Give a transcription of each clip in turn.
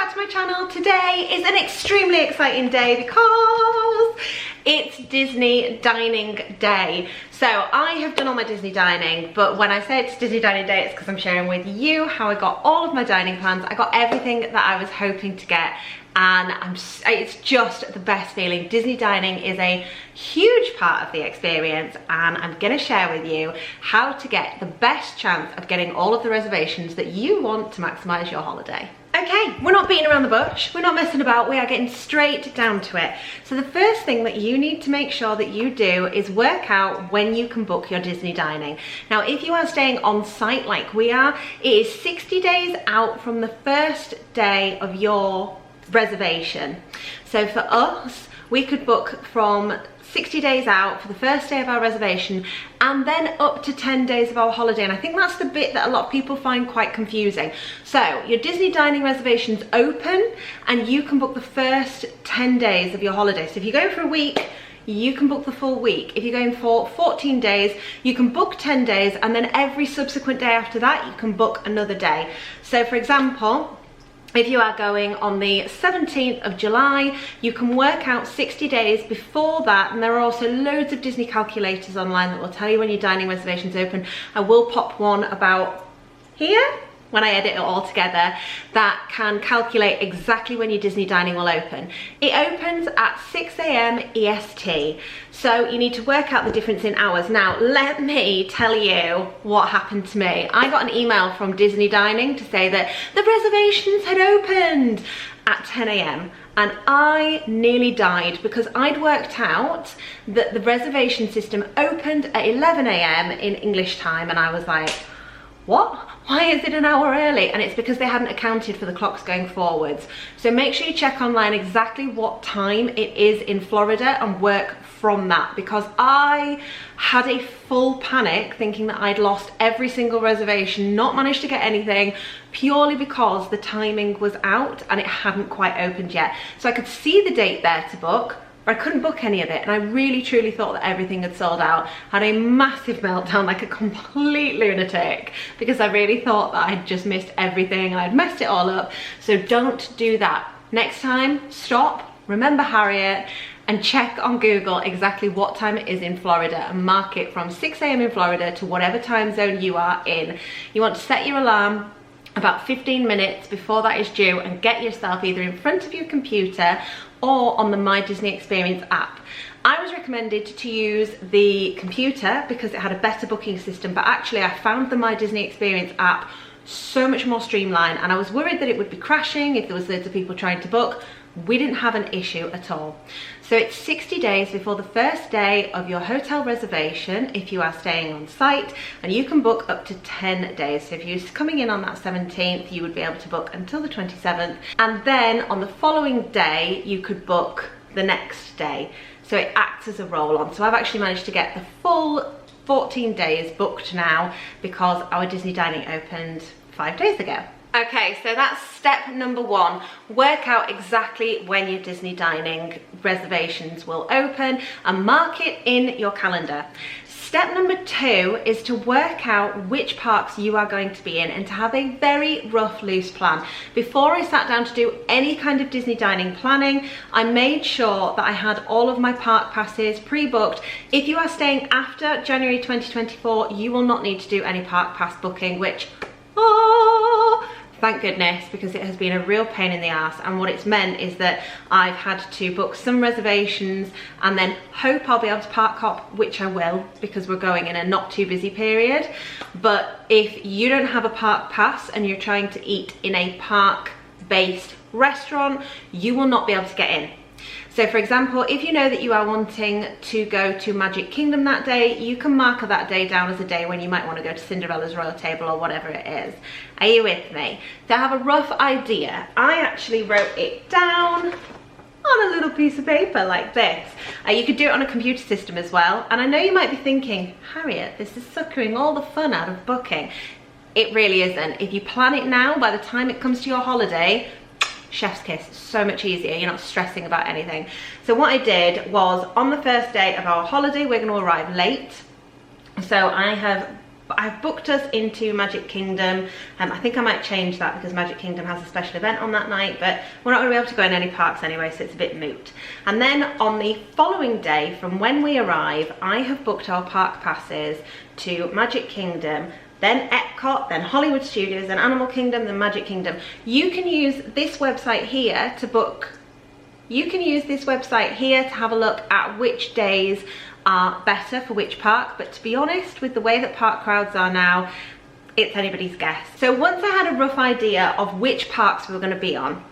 back to my channel. Today is an extremely exciting day because it's Disney Dining Day. So I have done all my Disney dining, but when I say it's Disney Dining Day, it's because I'm sharing with you how I got all of my dining plans. I got everything that I was hoping to get, and it's just the best feeling. Disney dining is a huge part of the experience, and I'm gonna share with you how to get the best chance of getting all of the reservations that you want to maximize your holiday. Okay, we're not beating around the bush, we're not messing about, we are getting straight down to it. So the first thing that you need to make sure that you do is work out when you can book your Disney dining. Now, if you are staying on site like we are, it is 60 days out from the first day of your reservation. So for us, we could book from 60 days out for the first day of our reservation, and then up to 10 days of our holiday. And I think that's the bit that a lot of people find quite confusing. So your Disney dining reservation's open and you can book the first 10 days of your holiday. So if you're going for a week, you can book the full week. If you're going for 14 days, you can book 10 days, and then every subsequent day after that, you can book another day. So for example, if you are going on the 17th of July, you can work out 60 days before that, and there are also loads of Disney calculators online that will tell you when your dining reservation's open. I will pop one about here when I edit it all together that can calculate exactly when your Disney dining will open. It opens at 6 AM EST, so you need to work out the difference in hours. Now, let me tell you what happened to me. I got an email from Disney Dining to say that the reservations had opened at 10 AM. And I nearly died because I'd worked out that the reservation system opened at 11 AM in English time, and I was like, what? Why is it an hour early? And it's because they hadn't accounted for the clocks going forwards. So make sure you check online exactly what time it is in Florida and work from that, because I had a full panic thinking that I'd lost every single reservation, not managed to get anything, purely because the timing was out and it hadn't quite opened yet. So I could see the date there to book, but I couldn't book any of it, and I really truly thought that everything had sold out. Had a massive meltdown like a complete lunatic because I really thought that I'd just missed everything and I'd messed it all up. So don't do that. Next time, stop, remember Harriet, and check on Google exactly what time it is in Florida and mark it from 6 AM in Florida to whatever time zone you are in. You want to set your alarm about 15 minutes before that is due and get yourself either in front of your computer or on the My Disney Experience app. I was recommended to use the computer because it had a better booking system, but actually I found the My Disney Experience app so much more streamlined, and I was worried that it would be crashing if there was loads of people trying to book. We didn't have an issue at all. So it's 60 days before the first day of your hotel reservation if you are staying on site, and you can book up to 10 days. So if you're coming in on that 17th, you would be able to book until the 27th, and then on the following day you could book the next day. So it acts as a roll-on. So I've actually managed to get the full 14 days booked now because our Disney dining opened 5 days ago. Okay, so that's step number one. Work out exactly when your Disney dining reservations will open and mark it in your calendar. Step number two is to work out which parks you are going to be in and to have a very rough, loose plan. Before I sat down to do any kind of Disney dining planning, I made sure that I had all of my park passes pre-booked. If you are staying after January 2024, you will not need to do any park pass booking, which, thank goodness, because it has been a real pain in the ass. And what it's meant is that I've had to book some reservations and then hope I'll be able to park hop, which I will because we're going in a not too busy period. But if you don't have a park pass and you're trying to eat in a park based restaurant, you will not be able to get in. So for example, if you know that you are wanting to go to Magic Kingdom that day, you can mark that day down as a day when you might want to go to Cinderella's Royal Table or whatever it is. Are you with me? To have a rough idea, I actually wrote it down on a little piece of paper like this. You could do it on a computer system as well. And I know you might be thinking, Harriet, this is suckering all the fun out of booking. It really isn't. If you plan it now, by the time it comes to your holiday, chef's kiss, so much easier. You're not stressing about anything. So what I did was, on the first day of our holiday, we're going to arrive late. So I have I've booked us into Magic Kingdom. I think I might change that because Magic Kingdom has a special event on that night, but we're not going to be able to go in any parks anyway, so it's a bit moot. And then on the following day from when we arrive, I have booked our park passes to Magic Kingdom, then Epcot, then Hollywood Studios, then Animal Kingdom, then Magic Kingdom. You can use this website here to book. You can use this website here to have a look at which days are better for which park, but to be honest, with the way that park crowds are now, it's anybody's guess. So once I had a rough idea of which parks we were going to be on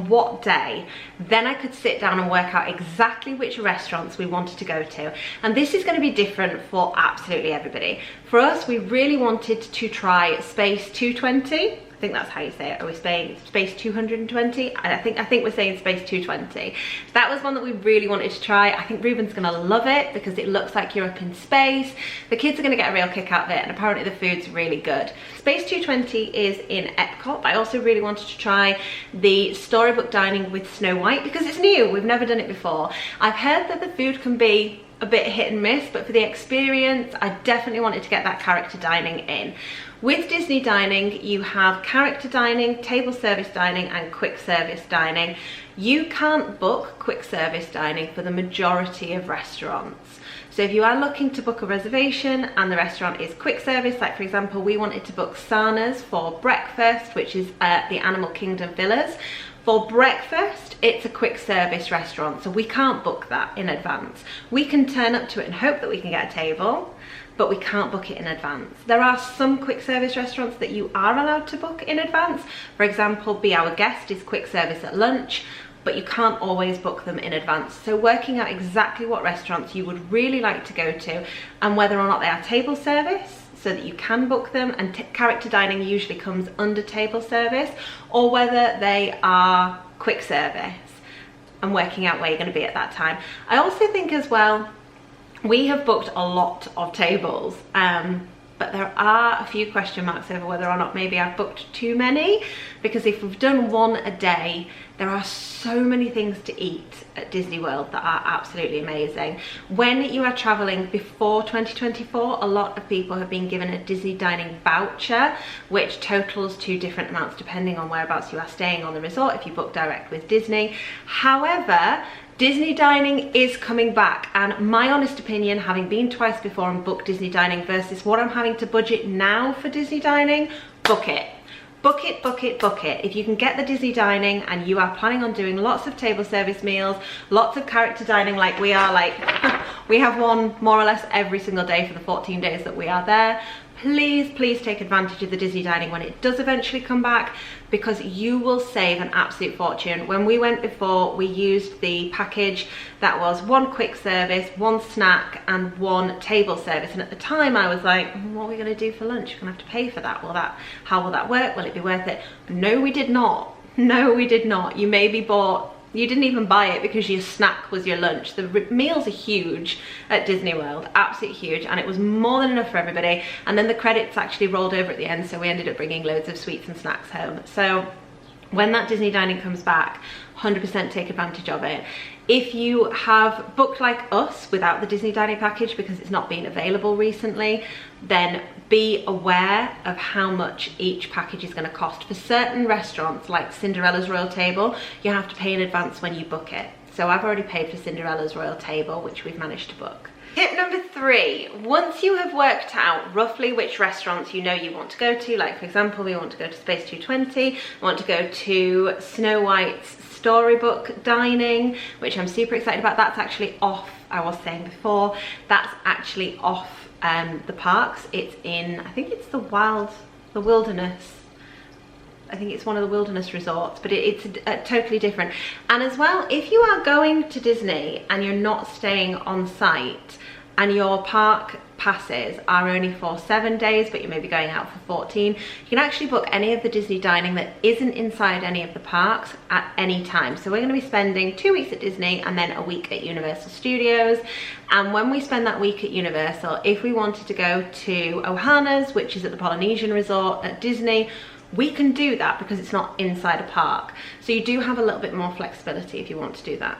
what day, then I could sit down and work out exactly which restaurants we wanted to go to. And this is going to be different for absolutely everybody. For us, we really wanted to try Space 220. I think that's how you say it. Are we saying Space 220? I think we're saying Space 220. That was one that we really wanted to try. I think Ruben's gonna love it because it looks like you're up in space. The kids are gonna get a real kick out of it, and apparently the food's really good. Space 220 is in Epcot. I also really wanted to try the storybook dining with Snow White because it's new. We've never done it before. I've heard that the food can be a bit hit and miss, but for the experience, I definitely wanted to get that character dining in. With Disney dining, you have character dining, table service dining, and quick service dining. You can't book quick service dining for the majority of restaurants. So if you are looking to book a reservation and the restaurant is quick service, like for example, we wanted to book Sana's for breakfast, which is the Animal Kingdom Villas. For breakfast, it's a quick service restaurant, so we can't book that in advance. We can turn up to it and hope that we can get a table, but we can't book it in advance. There are some quick service restaurants that you are allowed to book in advance. For example, Be Our Guest is quick service at lunch, but you can't always book them in advance. So working out exactly what restaurants you would really like to go to and whether or not they are table service, so that you can book them, and character dining usually comes under table service, or whether they are quick service, and working out where you're going to be at that time. I also think as well, we have booked a lot of tables, but there are a few question marks over whether or not maybe I've booked too many, because if we've done one a day, there are so many things to eat at Disney World that are absolutely amazing. When you are traveling before 2024, a lot of people have been given a Disney dining voucher, which totals to different amounts depending on whereabouts you are staying on the resort if you book direct with Disney. However, Disney dining is coming back, and my honest opinion, having been twice before and booked Disney dining versus what I'm having to budget now for Disney dining, book it. Book it, book it, book it. If you can get the Disney dining and you are planning on doing lots of table service meals, lots of character dining like we are, like we have one more or less every single day for the 14 days that we are there, please take advantage of the Disney dining when it does eventually come back, because you will save an absolute fortune. When we went before, we used the package that was one quick service, one snack, and one table service. And at the time I was like, what are we gonna do for lunch? We're gonna have to pay for that. How will that work? Will it be worth it? No, we did not. No, we did not. You maybe bought, you didn't even buy it because your snack was your lunch. The meals are huge at Disney World, absolutely huge, and it was more than enough for everybody. And then the credits actually rolled over at the end, so we ended up bringing loads of sweets and snacks home. So when that Disney dining comes back, 100% take advantage of it. If you have booked like us without the Disney dining package because it's not been available recently, then be aware of how much each package is going to cost. For certain restaurants like Cinderella's Royal Table, you have to pay in advance when you book it. So I've already paid for Cinderella's Royal Table, which we've managed to book. Tip number 3, once you have worked out roughly which restaurants you know you want to go to, like for example, we want to go to Space 220, we want to go to Snow White's storybook dining, which I'm super excited about. That's actually off, I was saying before, that's actually off the parks. It's in, I think it's the wilderness. I think it's one of the wilderness resorts, but it's totally different. And as well, if you are going to Disney and you're not staying on site and your park passes are only for 7 days, but you may be going out for 14, you can actually book any of the Disney dining that isn't inside any of the parks at any time. So we're going to be spending 2 weeks at Disney and then a week at Universal Studios. And when we spend that week at Universal, if we wanted to go to Ohana's, which is at the Polynesian Resort at Disney, we can do that because it's not inside a park. So you do have a little bit more flexibility if you want to do that.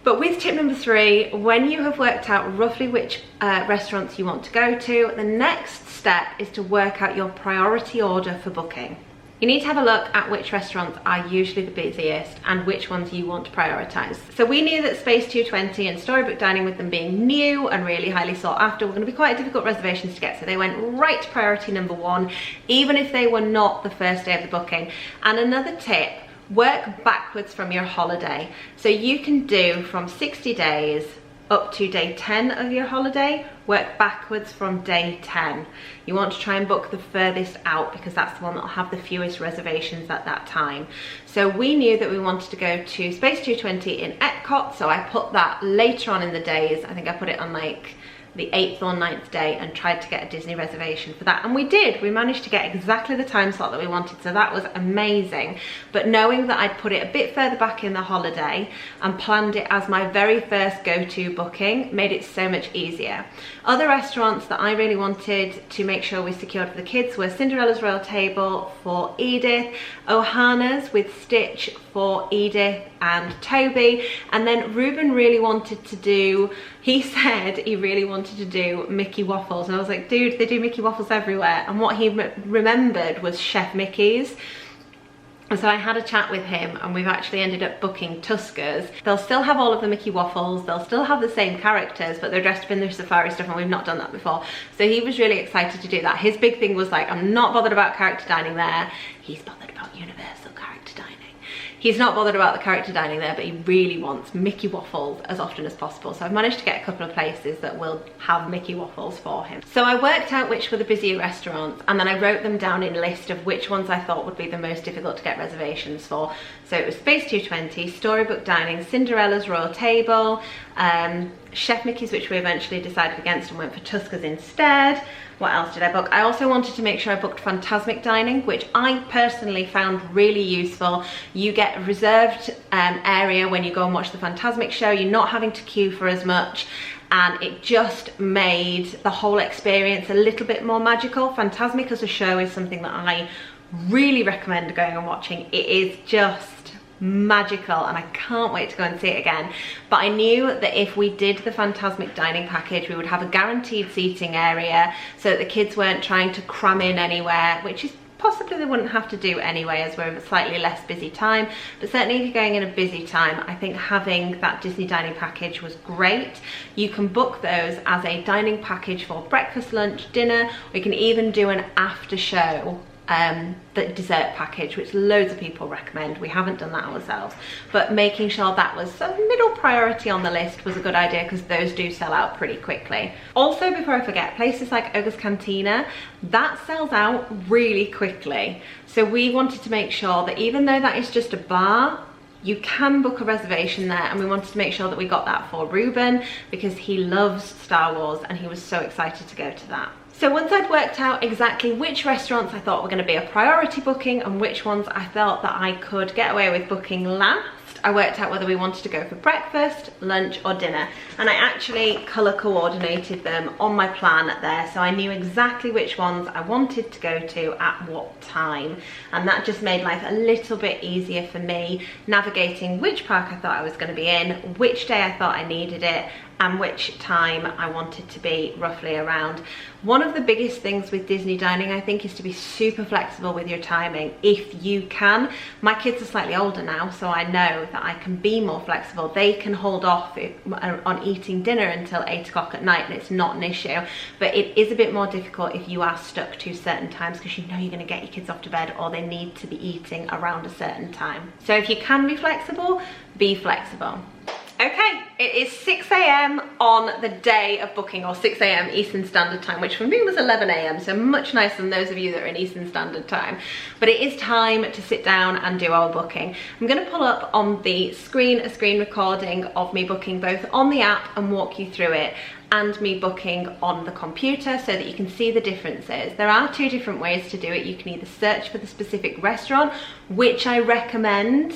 But with tip number 3, when you have worked out roughly which restaurants you want to go to, the next step is to work out your priority order for booking. You need to have a look at which restaurants are usually the busiest and which ones you want to prioritise. So we knew that Space 220 and Storybook Dining, with them being new and really highly sought after, were going to be quite difficult reservations to get, so they went right to priority number 1, even if they were not the first day of the booking. And another tip, work backwards from your holiday. So you can do from 60 days up to day 10 of your holiday, work backwards from day 10. You want to try and book the furthest out because that's the one that will have the fewest reservations at that time. So we knew that we wanted to go to Space 220 in Epcot, so I put that later on in the days. I think I put it on like the 8th or 9th day and tried to get a Disney reservation for that, and we did. We managed to get exactly the time slot that we wanted, so that was amazing. But knowing that I'd put it a bit further back in the holiday and planned it as my very first go-to booking made it so much easier. Other restaurants that I really wanted to make sure we secured for the kids were Cinderella's Royal Table for Edith, Ohana's with Stitch for Edith and Toby, and then Ruben really wanted to do, he said he really wanted to do Mickey waffles, and I was like, dude, they do Mickey waffles everywhere. And what he remembered was Chef Mickey's. And so I had a chat with him, and we've actually ended up booking Tuska's. They'll still have all of the Mickey waffles, they'll still have the same characters, but they're dressed up in their safari stuff, and we've not done that before. So he was really excited to do that. His big thing was like, I'm not bothered about character dining there. He's bothered about universal character dining. He's not bothered about the character dining there, but he really wants Mickey waffles as often as possible. So I've managed to get a couple of places that will have Mickey waffles for him. So I worked out which were the busier restaurants, and then I wrote them down in a list of which ones I thought would be the most difficult to get reservations for. So it was Space 220, Storybook Dining, Cinderella's Royal Table, Chef Mickey's, which we eventually decided against and went for Tuska's instead. What else did I book? I also wanted to make sure I booked Fantasmic Dining, which I personally found really useful. You get a reserved area when you go and watch the Fantasmic show. You're not having to queue for as much, and it just made the whole experience a little bit more magical. Fantasmic as a show is something that I really recommend going and watching. It is just magical, and I can't wait to go and see it again. But I knew that if we did the Fantasmic Dining package, we would have a guaranteed seating area so that the kids weren't trying to cram in anywhere, which is possibly they wouldn't have to do anyway as we're in a slightly less busy time. But certainly if you're going in a busy time, I think having that Disney dining package was great. You can book those as a dining package for breakfast, lunch, dinner. We can even do an after show the dessert package, which loads of people recommend. We haven't done that ourselves, but making sure that was a middle priority on the list was a good idea because those do sell out pretty quickly. Also, before I forget, places like Ogre's Cantina, that sells out really quickly. So we wanted to make sure that even though that is just a bar, you can book a reservation there, and we wanted to make sure that we got that for Ruben because he loves Star Wars and he was so excited to go to that. So once I'd worked out exactly which restaurants I thought were going to be a priority booking and which ones I felt that I could get away with booking last, I worked out whether we wanted to go for breakfast, lunch or dinner, and I actually colour coordinated them on my plan there, so I knew exactly which ones I wanted to go to at what time, and that just made life a little bit easier for me, navigating which park I thought I was going to be in, which day I thought I needed it, and which time I wanted to be roughly around. One of the biggest things with Disney dining, I think, is to be super flexible with your timing if you can. My kids are slightly older now, so I know that I can be more flexible. They can hold off on eating dinner until 8 o'clock at night and it's not an issue, but it is a bit more difficult if you are stuck to certain times because you know you're going to get your kids off to bed or they need to be eating around a certain time. So if you can be flexible, be flexible. Okay, it is 6 AM on the day of booking, or 6 AM Eastern Standard Time, which for me was 11 AM, so much nicer than those of you that are in Eastern Standard Time. But it is time to sit down and do our booking. I'm going to pull up on the screen a screen recording of me booking both on the app and walk you through it, and me booking on the computer so that you can see the differences. There are two different ways to do it. You can either search for the specific restaurant, which I recommend,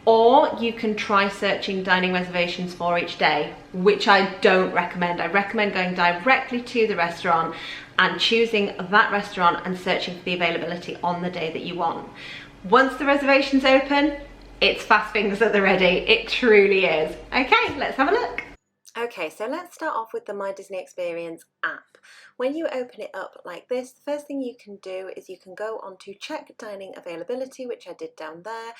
or you can try searching dining reservations for each day, which I don't recommend. I recommend going directly to the restaurant and choosing that restaurant and searching for the availability on the day that you want. Once the reservation's open, it's fast fingers at the ready. It truly is. Okay, let's have a look. Okay, so let's start off with the My Disney Experience app. When you open it up like this, the first thing you can do is you can go on to check dining availability, which I did down there,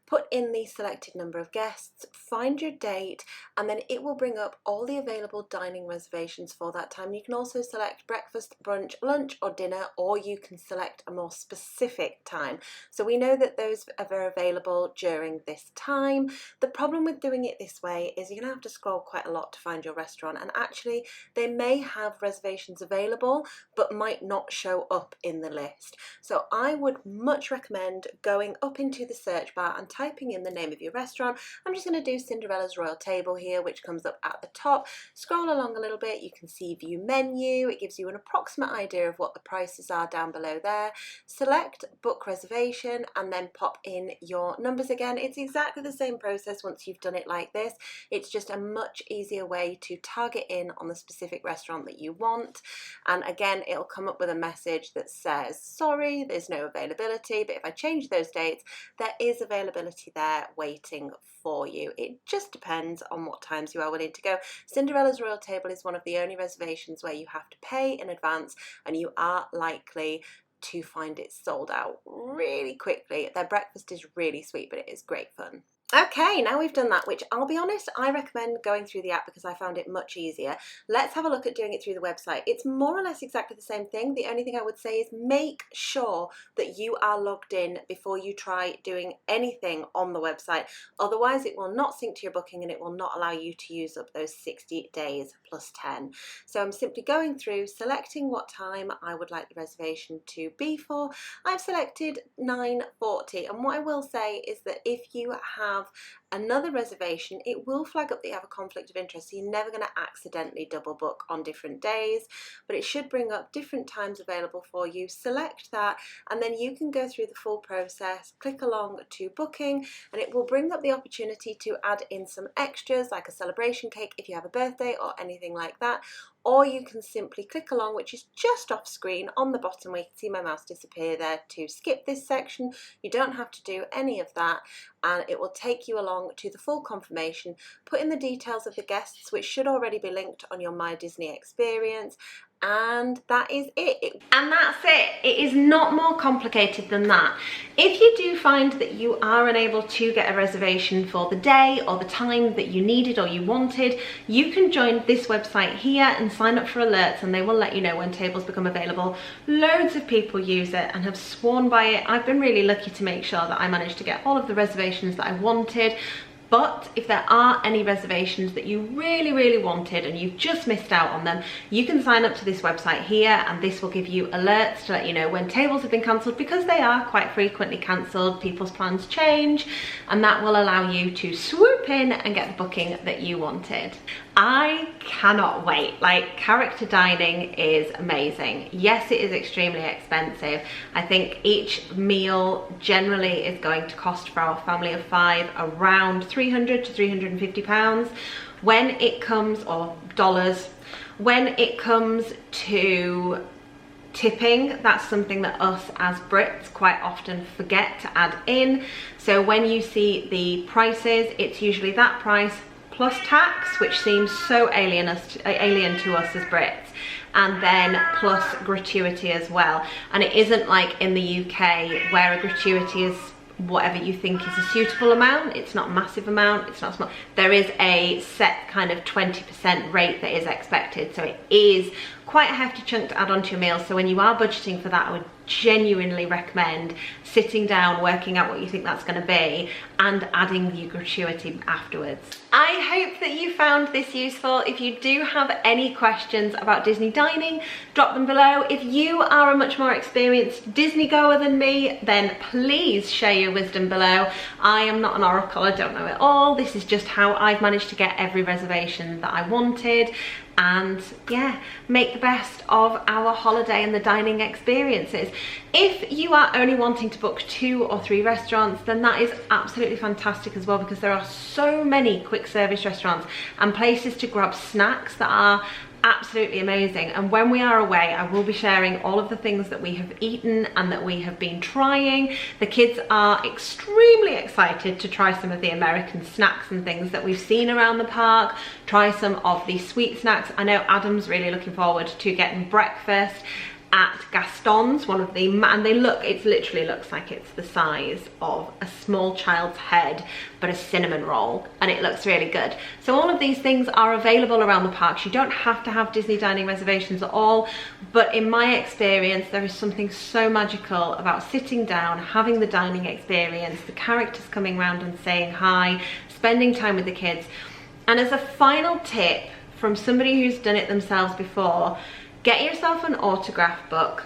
put in the selected number of guests, find your date, and then it will bring up all the available dining reservations for that time. You can also select breakfast, brunch, lunch, or dinner, or you can select a more specific time. So we know that those are available during this time. The problem with doing it this way is you're going to have to scroll quite a lot to find your restaurant, and actually they may have reservations available but might not show up in the list. So I would much recommend going up into the search bar and typing in the name of your restaurant. I'm just going to do Cinderella's Royal Table here, which comes up at the top. Scroll along a little bit, you can see view menu. It gives you an approximate idea of what the prices are down below there. Select book reservation and then pop in your numbers again. It's exactly the same process once you've done it like this. It's just a much easier way to target in on the specific restaurant that you want. And again, it'll come up with a message that says, sorry, there's no availability, but if I change those dates, there is availability there waiting for you. It just depends on what times you are willing to go. Cinderella's Royal Table is one of the only reservations where you have to pay in advance and you are likely to find it sold out really quickly. Their breakfast is really sweet, but it is great fun. Okay, now we've done that, which I'll be honest, I recommend going through the app because I found it much easier. Let's have a look at doing it through the website. It's more or less exactly the same thing. The only thing I would say is make sure that you are logged in before you try doing anything on the website. Otherwise, it will not sync to your booking and it will not allow you to use up those 60 days plus 10. So I'm simply going through, selecting what time I would like the reservation to be for. I've selected 9:40, and what I will say is that if you have another reservation, it will flag up that you have a conflict of interest, so you're never going to accidentally double book on different days, but it should bring up different times available for you. Select that and then you can go through the full process, click along to booking, and it will bring up the opportunity to add in some extras like a celebration cake if you have a birthday or anything like that. Or you can simply click along, which is just off screen on the bottom where you can see my mouse disappear there, to skip this section. You don't have to do any of that, and it will take you along to the full confirmation. Put in the details of the guests, which should already be linked on your My Disney experience, and that is it. And that's it. It is not more complicated than that. If you do find that you are unable to get a reservation for the day or the time that you needed or you wanted, you can join this website here and sign up for alerts, and they will let you know when tables become available. Loads of people use it and have sworn by it. I've been really lucky to make sure that I managed to get all of the reservations that I wanted. But if there are any reservations that you really wanted and you've just missed out on them, you can sign up to this website here, and this will give you alerts to let you know when tables have been cancelled, because they are quite frequently cancelled. People's plans change, and that will allow you to swoop in and get the booking that you wanted. I cannot wait. Like, character dining is amazing. Yes, it is extremely expensive. I think each meal generally is going to cost, for our family of 5, around £300 to £350 when it comes, or dollars, when it comes to tipping. That's something that us as Brits quite often forget to add in. So when you see the prices, it's usually that price plus tax, which seems so alien to us as Brits, and then plus gratuity as well. And it isn't like in the UK where a gratuity is whatever you think is a suitable amount. It's not a massive amount, it's not small. There is a set kind of 20% rate that is expected, so it is quite a hefty chunk to add onto your meal. So when you are budgeting for that, I would genuinely recommend sitting down, working out what you think that's going to be, and adding your gratuity afterwards. I hope that you found this useful. If you do have any questions about Disney dining, drop them below. If you are a much more experienced Disney goer than me, then please share your wisdom below. I am not an oracle, I don't know it all. This is just how I've managed to get every reservation that I wanted. And yeah, make the best of our holiday and the dining experiences. If you are only wanting to book 2 or 3 restaurants, then that is absolutely fantastic as well, because there are so many quick service restaurants and places to grab snacks that are absolutely amazing. And when we are away, I will be sharing all of the things that we have eaten and that we have been trying. The kids are extremely excited to try some of the American snacks and things that we've seen around the park, try some of the sweet snacks. I know Adam's really looking forward to getting breakfast at Gaston's, one of the, and it literally looks like it's the size of a small child's head, but a cinnamon roll, and it looks really good. So all of these things are available around the parks. You don't have to have Disney dining reservations at all, but in my experience, there is something so magical about sitting down, having the dining experience, the characters coming around and saying hi, spending time with the kids. And as a final tip from somebody who's done it themselves before, get yourself an autograph book,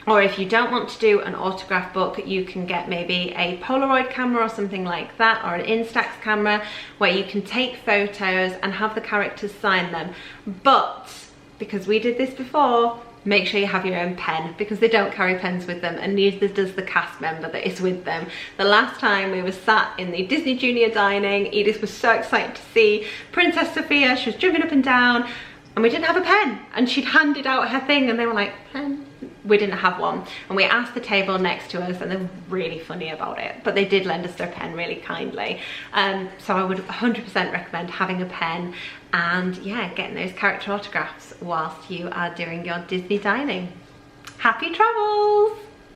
or if you don't want to do an autograph book, you can get maybe a Polaroid camera or something like that, or an Instax camera where you can take photos and have the characters sign them. But because we did this before, make sure you have your own pen, because they don't carry pens with them, and neither does the cast member that is with them. The last time we were sat in the Disney Junior dining, Edith was so excited to see Princess Sophia. She was jumping up and down, and we didn't have a pen, and she'd handed out her thing and they were like, pen? We didn't have one. And we asked the table next to us, and they were really funny about it, but they did lend us their pen really kindly. So I would 100% recommend having a pen and yeah, getting those character autographs whilst you are doing your Disney dining. Happy travels!